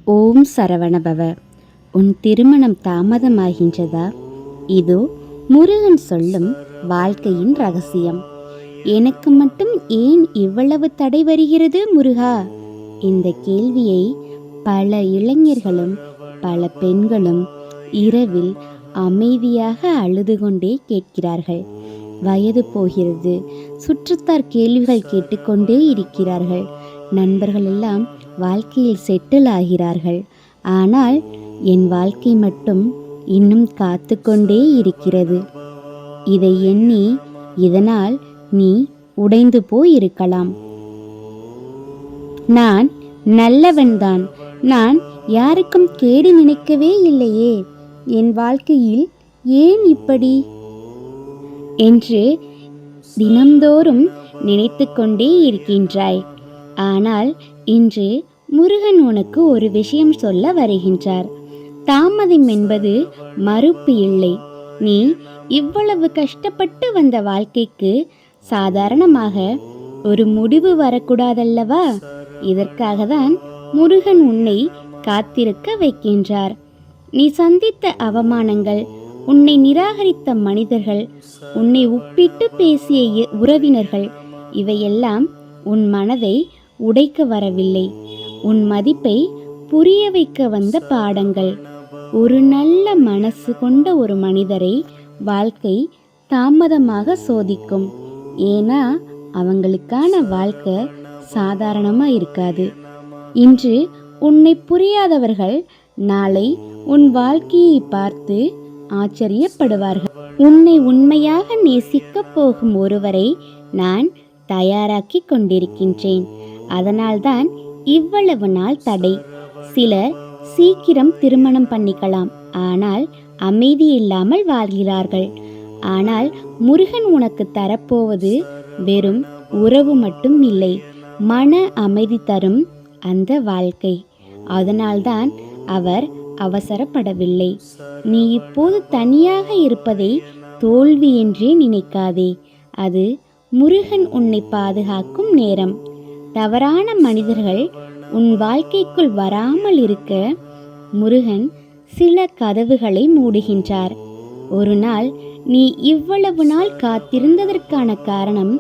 ஓம் சரவணபவ. உன் திருமணம் தாமதமாகின்றதா? இதோ முருகன் சொல்லும் வாழ்க்கையின் ரகசியம். எனக்கு மட்டும் ஏன் இவ்வளவு தடை வருகிறது முருகா? இந்த கேள்வியை பல இளைஞர்களும் பல பெண்களும் இரவில் அமைதியாக அழுது கொண்டே கேட்கிறார்கள். வயது போகிறது, சுற்றத்தார் கேள்விகள் கேட்டுக்கொண்டே இருக்கிறார்கள். நண்பர்கள் எல்லாம் வாழ்க்கையில் செட்டில் ஆகிறார்கள். ஆனால் என் வாழ்க்கை மட்டும் இன்னும் காத்து கொண்டே இருக்கிறது. இதை எண்ணி இதனால் நீ உடைந்து போயிருக்கலாம். நான் நல்லவன்தான், நான் யாருக்கும் கேடு நினைக்கவே இல்லையே, என் வாழ்க்கையில் ஏன் இப்படி என்று தினம்தோறும் நினைத்து கொண்டே இருக்கின்றாய். ஆனால் இன்று முருகன் உனக்கு ஒரு விஷயம் சொல்ல வருகின்றார். தாமதம் என்பது மறுப்பு இல்லை. நீ இவ்வளவு கஷ்டப்பட்டு வந்த வாழ்க்கைக்கு சாதாரணமாக ஒரு முடிவு வரக்கூடாதல்லவா? இதற்காக தான் முருகன் உன்னை காத்திருக்க வைக்கின்றார். நீ சந்தித்த அவமானங்கள், உன்னை நிராகரித்த மனிதர்கள், உன்னை ஒப்பிட்டு பேசிய உறவினர்கள், இவையெல்லாம் உன் மனதை உடைக்க வரவில்லை, உன் மதிப்பை புரிய வைக்க வந்த பாடங்கள். ஒரு நல்ல மனசு கொண்ட ஒரு மனிதரை வாழ்க்கை தாமதமாக சோதிக்கும். ஏன்னா அவங்களுக்கான வாழ்க்கை சாதாரணமாக இருக்காது. இன்று உன்னை புரியாதவர்கள் நாளை உன் வாழ்க்கையை பார்த்து ஆச்சரியப்படுவார்கள். உன்னை உண்மையாக நேசிக்க போகும் ஒருவரை நான் தயாராக்கி கொண்டிருக்கின்றேன். அதனால்தான் இவ்வளவு நாள் தடை. சிலர் சீக்கிரம் திருமணம் பண்ணிக்கலாம், ஆனால் அமைதி இல்லாமல் வாழ்கிறார்கள். ஆனால் முருகன் உனக்கு தரப்போவது வெறும் உறவு மட்டும் இல்லை, மன அமைதி தரும் அந்த வாழ்க்கை. அதனால்தான் அவர் அவசரப்படவில்லை. நீ இப்போது தனியாக இருப்பதை தோல்வி என்றே நினைக்காதே. அது முருகன் உன்னை பாதுகாக்கும் நேரம். தவறான மனிதர்கள் உன் வாழ்க்கைக்குள் வராமல் இருக்க முருகன் சில கதவுகளை மூடுகின்றார். ஒரு நாள் நீ இவ்வளவு நாள் காத்திருந்ததற்கான காரணம்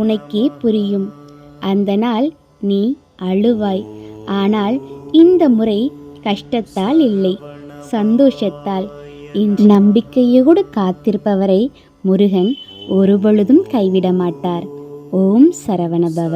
உனக்கே புரியும். அந்த நாள் நீ அழுவாய். ஆனால் இந்த முறை கஷ்டத்தால் இல்லை, சந்தோஷத்தால். இன்று நம்பிக்கையோடு காத்திருப்பவரை முருகன் ஒருபொழுதும் கைவிட மாட்டார். ஓம் சரவணபவ.